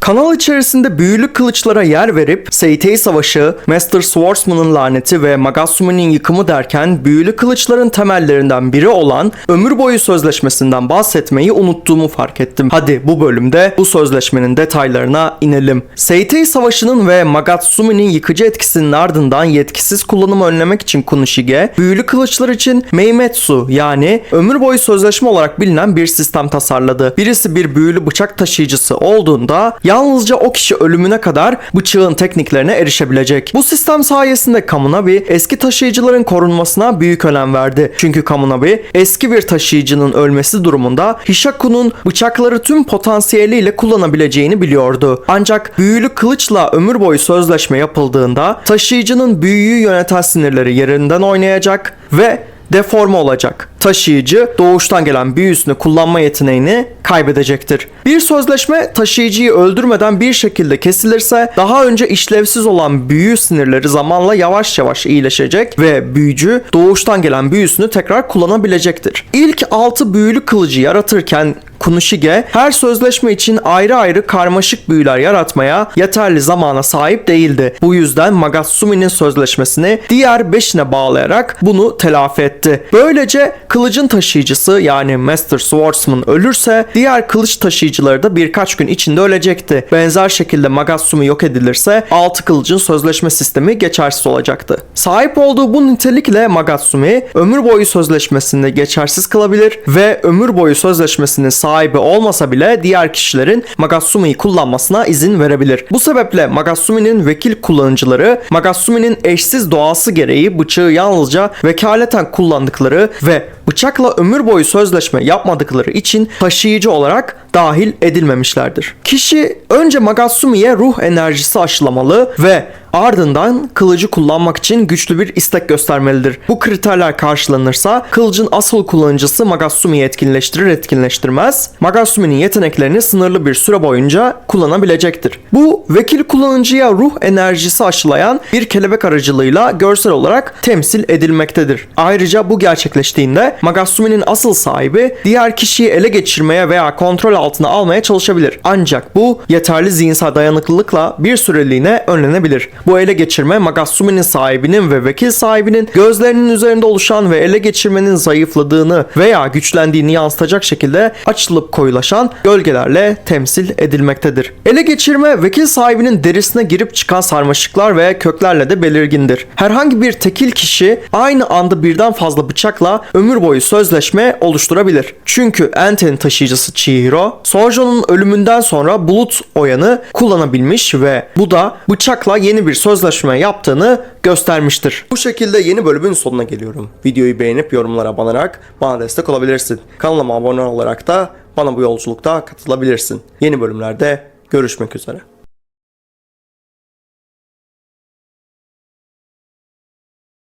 Kanal içerisinde büyülü kılıçlara yer verip Seitei Savaşı, Master Swordsman'ın laneti ve Magasumi'nin yıkımı derken büyülü kılıçların temellerinden biri olan ömür boyu sözleşmesinden bahsetmeyi unuttuğumu fark ettim. Hadi bu bölümde bu sözleşmenin detaylarına inelim. Seitei Savaşı'nın ve Magasumi'nin yıkıcı etkisinin ardından yetkisiz kullanımı önlemek için Kunoshige, büyülü kılıçlar için Meimetsu yani ömür boyu sözleşme olarak bilinen bir sistem tasarladı. Birisi bir büyülü bıçak taşıyıcısı olduğunda yalnızca o kişi ölümüne kadar bıçağın tekniklerine erişebilecek. Bu sistem sayesinde Kamunabi eski taşıyıcıların korunmasına büyük önem verdi. Çünkü Kamunabi eski bir taşıyıcının ölmesi durumunda Hishaku'nun bıçakları tüm potansiyeliyle kullanabileceğini biliyordu. Ancak büyülü kılıçla ömür boyu sözleşme yapıldığında taşıyıcının büyüyü yöneten sinirleri yerinden oynayacak ve deforme olacak. Taşıyıcı doğuştan gelen büyüsünü kullanma yeteneğini kaybedecektir. Bir sözleşme taşıyıcıyı öldürmeden bir şekilde kesilirse daha önce işlevsiz olan büyü sinirleri zamanla yavaş yavaş iyileşecek ve büyücü doğuştan gelen büyüsünü tekrar kullanabilecektir. İlk 6 büyülü kılıcı yaratırken Kunoshige her sözleşme için ayrı ayrı karmaşık büyüler yaratmaya yeterli zamana sahip değildi. Bu yüzden Magasumi'nin sözleşmesini diğer 5'ine bağlayarak bunu telafi etti. Böylece kılıcın taşıyıcısı yani Master Swordsman ölürse diğer kılıç taşıyıcıları da birkaç gün içinde ölecekti. Benzer şekilde Magasumi yok edilirse 6 kılıcın sözleşme sistemi geçersiz olacaktı. Sahip olduğu bu nitelikle Magasumi ömür boyu sözleşmesini geçersiz kılabilir ve ömür boyu sözleşmesinin sahibi olmasa bile diğer kişilerin Magasumi'yi kullanmasına izin verebilir. Bu sebeple Magasumi'nin vekil kullanıcıları Magasumi'nin eşsiz doğası gereği bıçağı yalnızca vekaleten kullandıkları ve bıçakla ömür boyu sözleşme yapmadıkları için taşıyıcı olarak dahil edilmemişlerdir. Kişi önce Magasumi'ye ruh enerjisi aşılamalı ve ardından kılıcı kullanmak için güçlü bir istek göstermelidir. Bu kriterler karşılanırsa kılıcın asıl kullanıcısı Magasumi'yi etkinleştirmez, Magasumi'nin yeteneklerini sınırlı bir süre boyunca kullanabilecektir. Bu vekil kullanıcıya ruh enerjisi aşılayan bir kelebek aracılığıyla görsel olarak temsil edilmektedir. Ayrıca bu gerçekleştiğinde Magasumi'nin asıl sahibi diğer kişiyi ele geçirmeye veya kontrol altına almaya çalışabilir. Ancak bu yeterli zihinsel dayanıklılıkla bir süreliğine önlenebilir. Bu ele geçirme Magasumi'nin sahibinin ve vekil sahibinin gözlerinin üzerinde oluşan ve ele geçirmenin zayıfladığını veya güçlendiğini yansıtacak şekilde açılıp koyulaşan gölgelerle temsil edilmektedir. Ele geçirme vekil sahibinin derisine girip çıkan sarmaşıklar ve köklerle de belirgindir. Herhangi bir tekil kişi aynı anda birden fazla bıçakla ömür boyu sözleşme oluşturabilir. Çünkü Ente'nin taşıyıcısı Chihiro, Sojo'nun ölümünden sonra bulut oyanı kullanabilmiş ve bu da bıçakla yeni bir sözleşme yaptığını göstermiştir. Bu şekilde yeni bölümün sonuna geliyorum. Videoyu beğenip yorumlara abanarak bana destek olabilirsin. Kanalıma abone olarak da bana bu yolculukta katılabilirsin. Yeni bölümlerde görüşmek üzere.